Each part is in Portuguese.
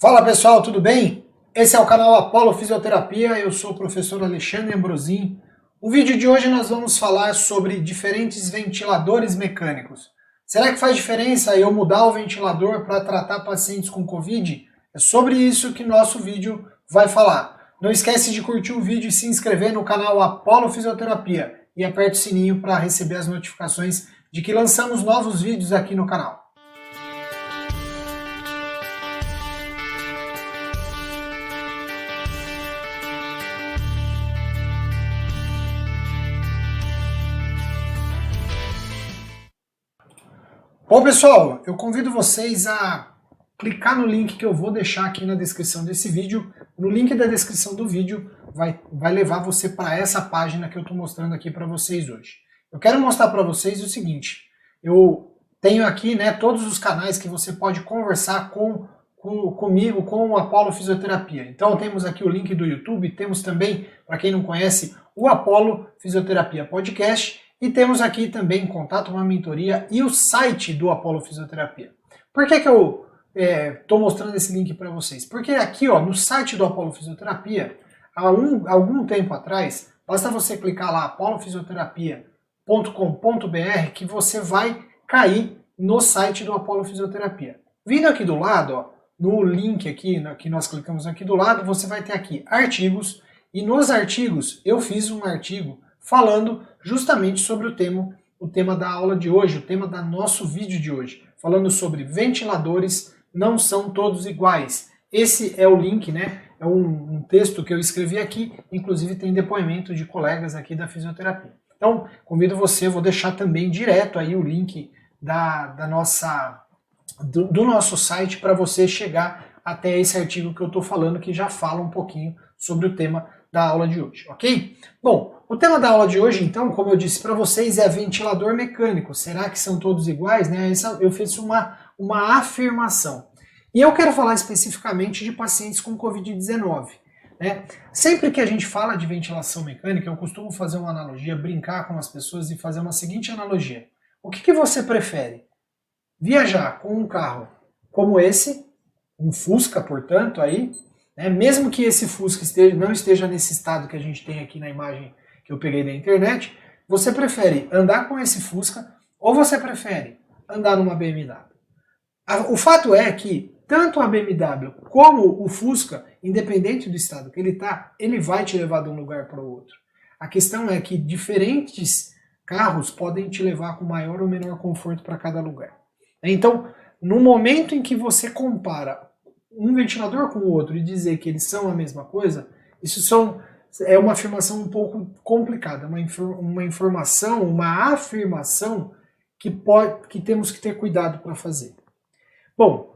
Fala pessoal, tudo bem? Esse é o canal Apollo Fisioterapia, eu sou o professor Alexandre Ambrosin. O vídeo de hoje nós vamos falar sobre diferentes ventiladores mecânicos. Será que faz diferença eu mudar o ventilador para tratar pacientes com Covid? É sobre isso que nosso vídeo vai falar. Não esquece de curtir o vídeo e se inscrever no canal Apollo Fisioterapia e aperte o sininho para receber as notificações de que lançamos novos vídeos aqui no canal. Bom pessoal, eu convido vocês a clicar no link que eu vou deixar aqui na descrição desse vídeo. No link da descrição do vídeo vai levar você para essa página que eu estou mostrando aqui para vocês hoje. Eu quero mostrar para vocês o seguinte, eu tenho aqui todos os canais que você pode conversar comigo, com o Apollo Fisioterapia. Então temos aqui o link do YouTube, temos também, para quem não conhece, o Apollo Fisioterapia Podcast, e temos aqui também Contato, uma mentoria e o site do Apollo Fisioterapia. Por que eu estou mostrando esse link para vocês? Porque aqui no site do Apollo Fisioterapia, há algum tempo atrás, basta você clicar lá apollofisioterapia.com.br que você vai cair no site do Apollo Fisioterapia. Vindo aqui do lado, no link aqui, que nós clicamos aqui do lado, você vai ter aqui artigos, e nos artigos eu fiz um artigo falando justamente sobre o tema da aula de hoje, o tema do nosso vídeo de hoje, falando sobre ventiladores não são todos iguais. Esse é o link, é um texto que eu escrevi aqui, inclusive tem depoimento de colegas aqui da fisioterapia. Então, convido você, vou deixar também direto aí o link do nosso site para você chegar até esse artigo que eu estou falando, que já fala um pouquinho sobre o tema da aula de hoje, ok? Bom, o tema da aula de hoje, então, como eu disse para vocês, é ventilador mecânico. Será que são todos iguais? Eu fiz uma afirmação. E eu quero falar especificamente de pacientes com Covid-19. Sempre que a gente fala de ventilação mecânica, eu costumo fazer uma analogia, brincar com as pessoas e fazer uma seguinte analogia. O que você prefere? Viajar com um carro como esse, um Fusca, portanto, aí, mesmo que esse Fusca não esteja nesse estado que a gente tem aqui na imagem que eu peguei da internet, você prefere andar com esse Fusca ou você prefere andar numa BMW? O fato é que tanto a BMW como o Fusca, independente do estado que ele está, ele vai te levar de um lugar para o outro. A questão é que diferentes carros podem te levar com maior ou menor conforto para cada lugar. Então, no momento em que você compara um ventilador com o outro e dizer que eles são a mesma coisa, é uma afirmação um pouco complicada, uma informação, uma afirmação que temos que ter cuidado para fazer. Bom,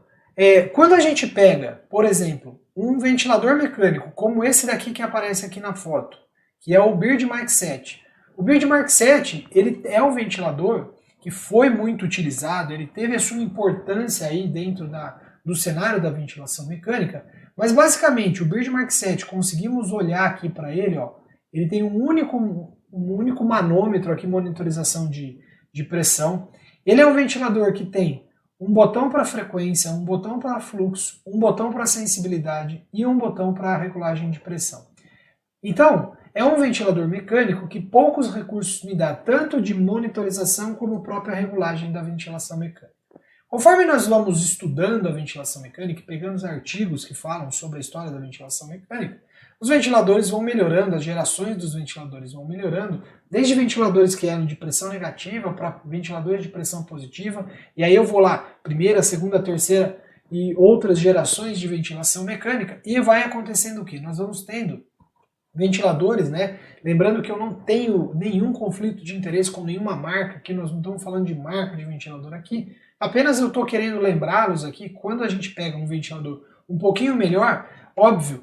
quando a gente pega, por exemplo, um ventilador mecânico, como esse daqui que aparece aqui na foto, que é o Bird Mark 7. O Bird Mark 7, ele é um ventilador que foi muito utilizado, ele teve a sua importância aí dentro do cenário da ventilação mecânica, mas basicamente o Bird Mark 7, conseguimos olhar aqui para ele, ele tem um único manômetro aqui, monitorização de pressão. Ele é um ventilador que tem um botão para frequência, um botão para fluxo, um botão para sensibilidade e um botão para regulagem de pressão. Então, é um ventilador mecânico que poucos recursos me dá, tanto de monitorização como própria regulagem da ventilação mecânica. Conforme nós vamos estudando a ventilação mecânica e pegando os artigos que falam sobre a história da ventilação mecânica, os ventiladores vão melhorando, as gerações dos ventiladores vão melhorando, desde ventiladores que eram de pressão negativa para ventiladores de pressão positiva, e aí eu vou lá, primeira, segunda, terceira e outras gerações de ventilação mecânica, e vai acontecendo o quê? Nós vamos tendo ventiladores, lembrando que eu não tenho nenhum conflito de interesse com nenhuma marca, aqui nós não estamos falando de marca de ventilador aqui, apenas eu estou querendo lembrá-los aqui, quando a gente pega um ventilador um pouquinho melhor, óbvio,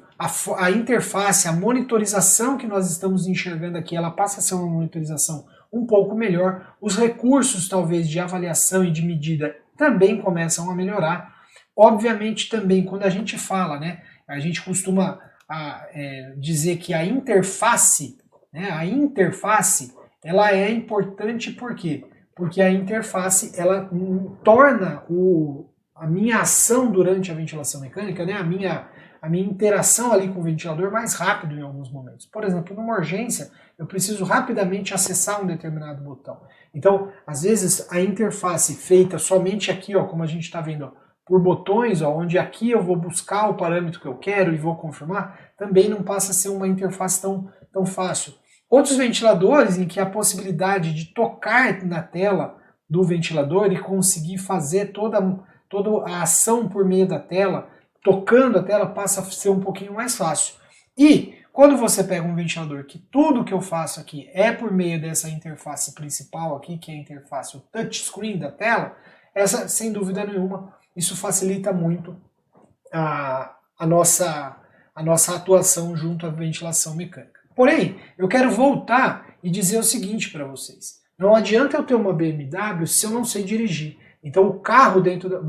a interface, a monitorização que nós estamos enxergando aqui, ela passa a ser uma monitorização um pouco melhor, os recursos talvez de avaliação e de medida também começam a melhorar. Obviamente também quando a gente fala, a gente costuma dizer que a interface, ela é importante por quê? Porque a interface ela torna a minha ação durante a ventilação mecânica, né, a minha interação ali com o ventilador mais rápido em alguns momentos. Por exemplo, numa urgência, eu preciso rapidamente acessar um determinado botão. Então, às vezes, a interface feita somente aqui, ó, como a gente está vendo, ó, por botões, ó, onde aqui eu vou buscar o parâmetro que eu quero e vou confirmar, também não passa a ser uma interface tão fácil. Outros ventiladores em que a possibilidade de tocar na tela do ventilador e conseguir fazer toda a ação por meio da tela, tocando a tela, passa a ser um pouquinho mais fácil. E quando você pega um ventilador que tudo que eu faço aqui é por meio dessa interface principal aqui, que é a interface, o touchscreen da tela, essa, sem dúvida nenhuma, isso facilita muito a nossa atuação junto à ventilação mecânica. Porém, eu quero voltar e dizer o seguinte para vocês. Não adianta eu ter uma BMW se eu não sei dirigir. Então o carro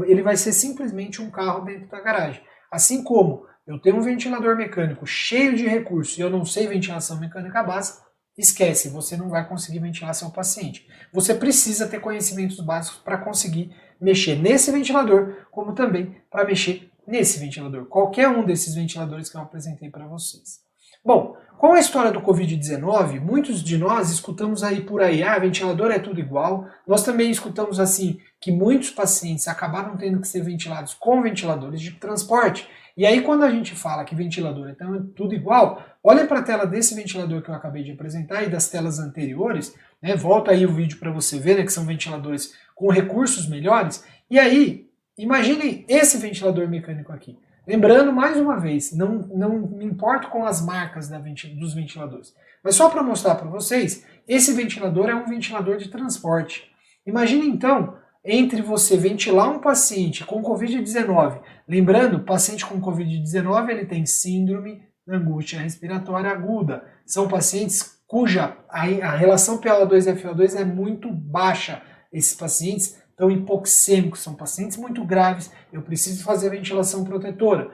ele vai ser simplesmente um carro dentro da garagem. Assim como eu tenho um ventilador mecânico cheio de recursos e eu não sei ventilação mecânica básica, esquece, você não vai conseguir ventilar seu paciente. Você precisa ter conhecimentos básicos para conseguir mexer nesse ventilador, como também para mexer nesse ventilador. Qualquer um desses ventiladores que eu apresentei para vocês. Bom, com a história do Covid-19, muitos de nós escutamos aí por aí, ventilador é tudo igual. Nós também escutamos assim que muitos pacientes acabaram tendo que ser ventilados com ventiladores de transporte. E aí quando a gente fala que ventilador é tudo igual, olha para a tela desse ventilador que eu acabei de apresentar e das telas anteriores, né, volta aí o vídeo para você ver, né, que são ventiladores com recursos melhores. E aí, imaginem esse ventilador mecânico aqui. Lembrando, mais uma vez, não me importo com as marcas dos ventiladores, mas só para mostrar para vocês, esse ventilador é um ventilador de transporte. Imagine então, entre você ventilar um paciente com Covid-19, lembrando, o paciente com Covid-19 ele tem síndrome da angústia respiratória aguda, são pacientes cuja a relação PaO2-FO2 é muito baixa, esses pacientes estão hipoxêmicos, são pacientes muito graves, eu preciso fazer ventilação protetora.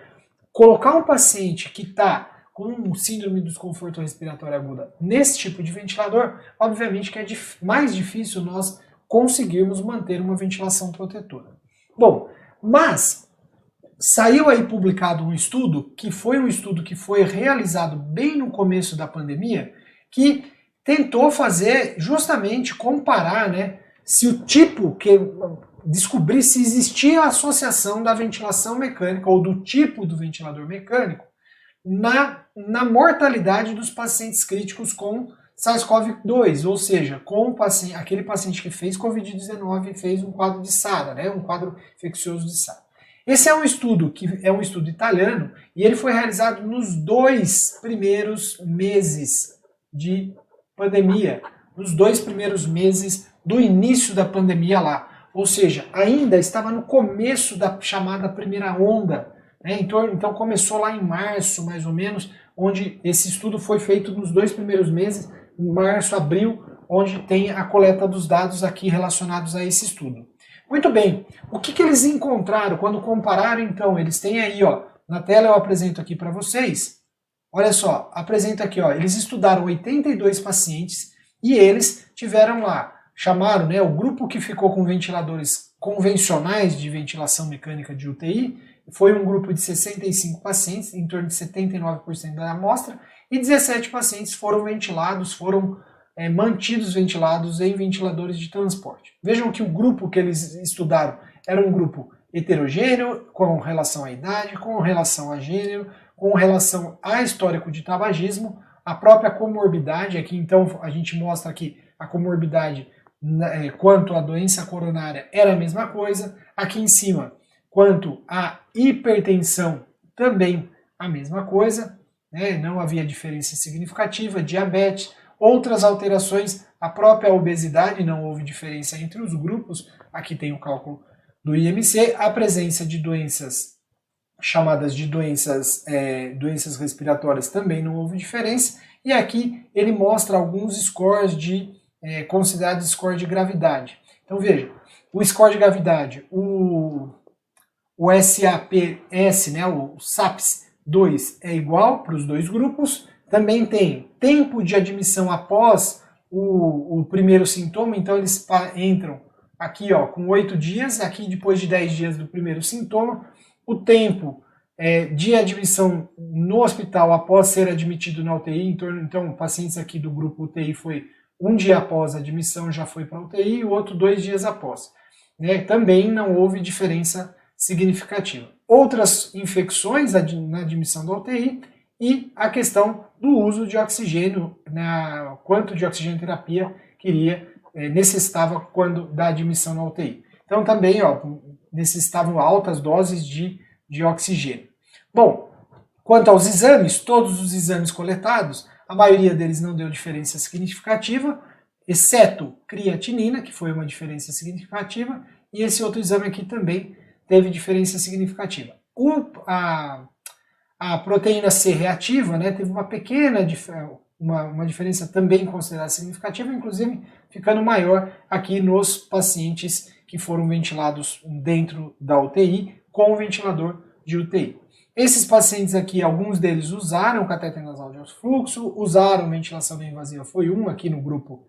Colocar um paciente que está com síndrome do desconforto respiratório aguda nesse tipo de ventilador, obviamente que é mais difícil nós conseguirmos manter uma ventilação protetora. Bom, mas saiu aí publicado um estudo que foi realizado bem no começo da pandemia, que tentou fazer justamente comparar, né, se o tipo descobrir se existia a associação da ventilação mecânica ou do tipo do ventilador mecânico na mortalidade dos pacientes críticos com SARS-CoV-2, ou seja, com aquele paciente que fez Covid-19 e fez um quadro de SARA, né, um quadro infeccioso de SARA. Esse é um estudo que é um estudo italiano e ele foi realizado nos 2 primeiros meses de pandemia, nos 2 primeiros meses do início da pandemia lá. Ou seja, ainda estava no começo da chamada primeira onda, né? Então começou lá em março, mais ou menos, onde esse estudo foi feito nos 2 primeiros meses, em março, abril, onde tem a coleta dos dados aqui relacionados a esse estudo. Muito bem, o que eles encontraram quando compararam então? Eles têm aí, ó, na tela eu apresento aqui para vocês, olha só, apresento aqui, ó, eles estudaram 82 pacientes e eles tiveram lá, chamaram, né, o grupo que ficou com ventiladores convencionais de ventilação mecânica de UTI, foi um grupo de 65 pacientes, em torno de 79% da amostra, e 17 pacientes foram ventilados, mantidos ventilados em ventiladores de transporte. Vejam que o grupo que eles estudaram era um grupo heterogêneo, com relação à idade, com relação a gênero, com relação a histórico de tabagismo, a própria comorbidade, aqui então a gente mostra aqui a comorbidade quanto à doença coronária era a mesma coisa, aqui em cima quanto à hipertensão também a mesma coisa, né? Não havia diferença significativa, diabetes, outras alterações, a própria obesidade, não houve diferença entre os grupos, aqui tem o cálculo do IMC, a presença de doenças chamadas de doenças respiratórias também não houve diferença, e aqui ele mostra alguns scores considerados score de gravidade. Então veja, o score de gravidade, o SAPS, né, o SAPS-2 é igual para os 2 grupos, também tem tempo de admissão após o primeiro sintoma, então eles entram aqui ó, com 8 dias, aqui depois de 10 dias do primeiro sintoma, o tempo de admissão no hospital após ser admitido na UTI, então pacientes aqui do grupo UTI foi 1 dia após a admissão já foi para a UTI e o outro 2 dias após. Né? Também não houve diferença significativa. Outras infecções na admissão da UTI e a questão do uso de oxigênio, quanto de oxigênio terapia necessitava quando da admissão na UTI. Então também ó, necessitavam altas doses de oxigênio. Bom, quanto aos exames, todos os exames coletados, a maioria deles não deu diferença significativa, exceto creatinina, que foi uma diferença significativa, e esse outro exame aqui também teve diferença significativa. A proteína C reativa, né, teve uma pequena uma diferença também considerada significativa, inclusive ficando maior aqui nos pacientes que foram ventilados dentro da UTI com o ventilador de UTI. Esses pacientes aqui, alguns deles usaram catéter nasal de alto fluxo, usaram ventilação não invasiva, foi um aqui no grupo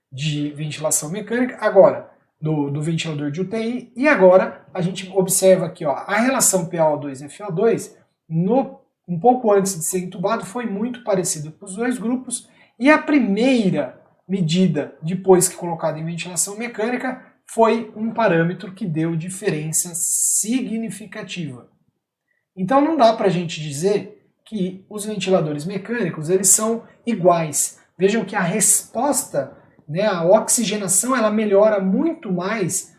de ventilação mecânica, agora do ventilador de UTI, e agora a gente observa aqui ó, a relação PaO2 e FO2 um pouco antes de ser entubado foi muito parecido com os dois grupos, e a primeira medida depois que colocada em ventilação mecânica foi um parâmetro que deu diferença significativa. Então não dá para a gente dizer que os ventiladores mecânicos eles são iguais. Vejam que a resposta, né, a oxigenação, ela melhora muito mais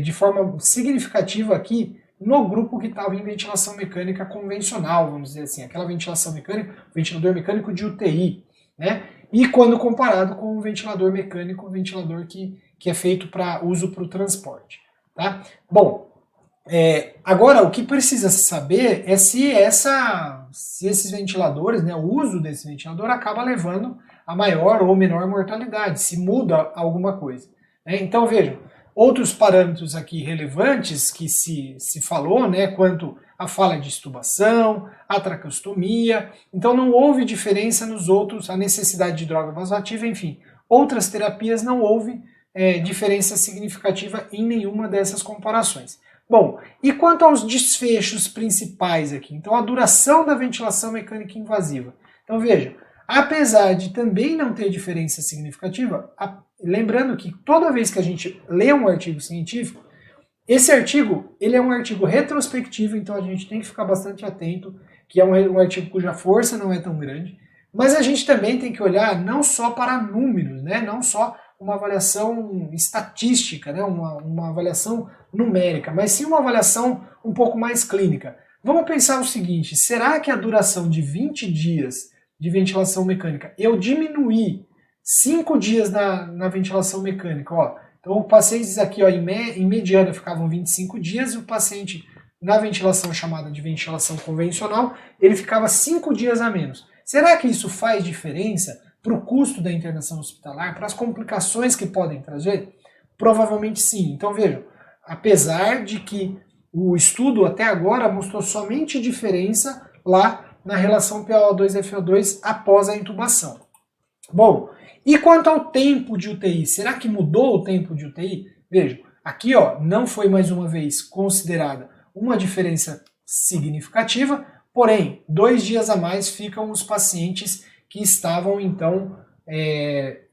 de forma significativa aqui no grupo que estava em ventilação mecânica convencional, vamos dizer assim, aquela ventilação mecânica, ventilador mecânico de UTI, né? E quando comparado com o ventilador mecânico, o ventilador que é feito para uso para o transporte. Tá? Bom, agora o que precisa saber é se esses ventiladores, né, o uso desse ventilador acaba levando a maior ou menor mortalidade, se muda alguma coisa. Né? Então vejam, outros parâmetros aqui relevantes que se falou, né, quanto à falha de extubação, a traqueostomia, então não houve diferença nos outros, a necessidade de droga vasoativa, enfim, outras terapias não houve diferença significativa em nenhuma dessas comparações. Bom, e quanto aos desfechos principais aqui? Então a duração da ventilação mecânica invasiva. Então veja, apesar de também não ter diferença significativa, lembrando que toda vez que a gente lê um artigo científico, esse artigo ele é um artigo retrospectivo, então a gente tem que ficar bastante atento, que é um artigo cuja força não é tão grande, mas a gente também tem que olhar não só para números, né? Não só uma avaliação estatística, né? uma avaliação numérica, mas sim uma avaliação um pouco mais clínica. Vamos pensar o seguinte, será que a duração de 20 dias de ventilação mecânica, eu diminuí 5 dias na ventilação mecânica, ó, então os pacientes aqui ó, em mediana ficavam 25 dias e o paciente na ventilação chamada de ventilação convencional, ele ficava 5 dias a menos. Será que isso faz diferença para o custo da internação hospitalar, para as complicações que podem trazer? Provavelmente sim. Então vejam, apesar de que o estudo até agora mostrou somente diferença lá na relação PaO2-FO2 após a intubação. Bom, e quanto ao tempo de UTI? Será que mudou o tempo de UTI? Vejam, aqui ó, não foi mais uma vez considerada uma diferença significativa, porém, 2 dias a mais ficam os pacientes que estavam então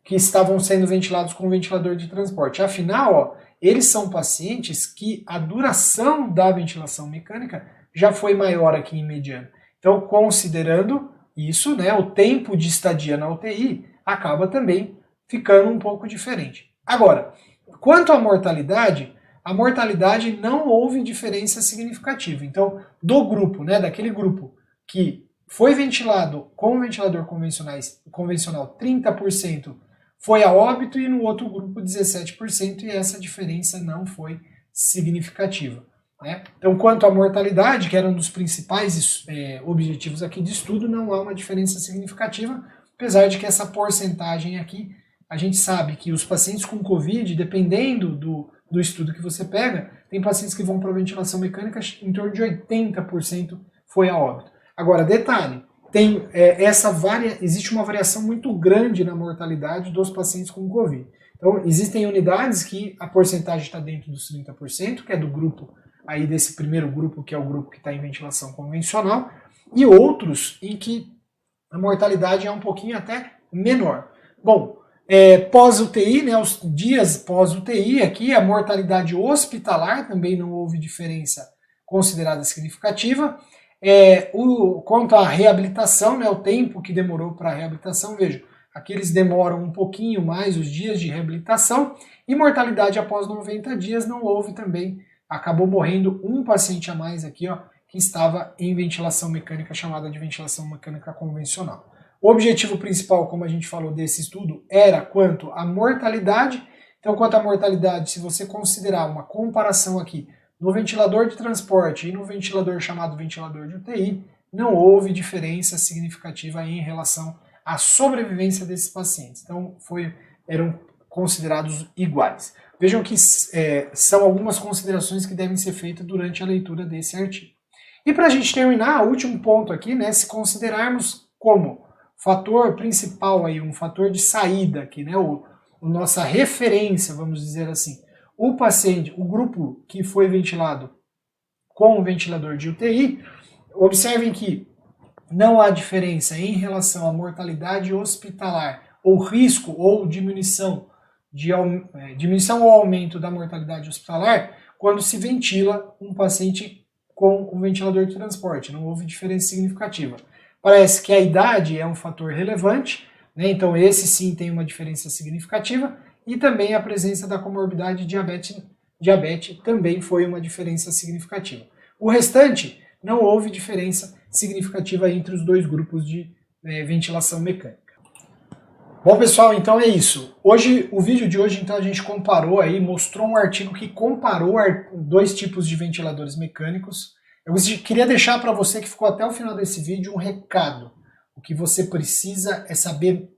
que estavam sendo ventilados com ventilador de transporte. Afinal, ó, eles são pacientes que a duração da ventilação mecânica já foi maior aqui em mediana. Então, considerando isso, né, o tempo de estadia na UTI acaba também ficando um pouco diferente. Agora, quanto à mortalidade, a mortalidade não houve diferença significativa. Então, do grupo, né, daquele grupo que foi ventilado com o ventilador convencional, 30% foi a óbito e no outro grupo 17%, e essa diferença não foi significativa. Né? Então, quanto à mortalidade, que era um dos principais objetivos aqui de estudo, não há uma diferença significativa, apesar de que essa porcentagem aqui, a gente sabe que os pacientes com Covid, dependendo do estudo que você pega, tem pacientes que vão para a ventilação mecânica, em torno de 80% foi a óbito. Agora, detalhe, existe uma variação muito grande na mortalidade dos pacientes com Covid. Então, existem unidades que a porcentagem está dentro dos 30%, que é do grupo, aí desse primeiro grupo, que é o grupo que está em ventilação convencional, e outros em que a mortalidade é um pouquinho até menor. Bom, pós-UTI, né, os dias pós-UTI, aqui a mortalidade hospitalar também não houve diferença considerada significativa. Quanto à reabilitação, né, o tempo que demorou para a reabilitação, veja, aqui eles demoram um pouquinho mais os dias de reabilitação, e mortalidade após 90 dias não houve também, acabou morrendo um paciente a mais aqui, ó, que estava em ventilação mecânica, chamada de ventilação mecânica convencional. O objetivo principal, como a gente falou desse estudo, era quanto à mortalidade. Então, quanto à mortalidade, se você considerar uma comparação aqui no ventilador de transporte e no ventilador chamado ventilador de UTI, não houve diferença significativa em relação à sobrevivência desses pacientes. Então, eram considerados iguais. Vejam que são algumas considerações que devem ser feitas durante a leitura desse artigo. E para a gente terminar, o último ponto aqui, né, se considerarmos como fator principal, aí, um fator de saída aqui, né, nossa referência, vamos dizer assim, o paciente, o grupo que foi ventilado com o ventilador de UTI, observem que não há diferença em relação à mortalidade hospitalar, ou risco ou diminuição ou aumento da mortalidade hospitalar quando se ventila um paciente com o ventilador de transporte. Não houve diferença significativa. Parece que a idade é um fator relevante, né? Então esse sim tem uma diferença significativa, e também a presença da comorbidade diabetes também foi uma diferença significativa. O restante, não houve diferença significativa entre os dois grupos de ventilação mecânica. Bom, pessoal, então é isso. O vídeo de hoje, então, a gente comparou aí, mostrou um artigo que comparou dois tipos de ventiladores mecânicos. Eu queria deixar para você que ficou até o final desse vídeo um recado. O que você precisa é saber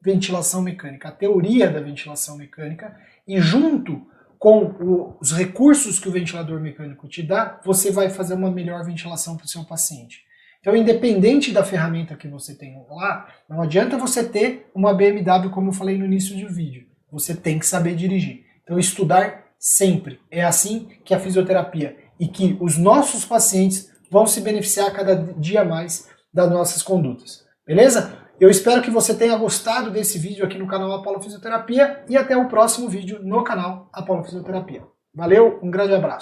ventilação mecânica, a teoria da ventilação mecânica, e junto com os recursos que o ventilador mecânico te dá, você vai fazer uma melhor ventilação para o seu paciente. Então, independente da ferramenta que você tem lá, não adianta você ter uma BMW, como eu falei no início do vídeo. Você tem que saber dirigir. Então, estudar sempre. É assim que a fisioterapia e que os nossos pacientes vão se beneficiar cada dia mais das nossas condutas. Beleza? Eu espero que você tenha gostado desse vídeo aqui no canal Apollo Fisioterapia, e até o próximo vídeo no canal Apollo Fisioterapia. Valeu, um grande abraço.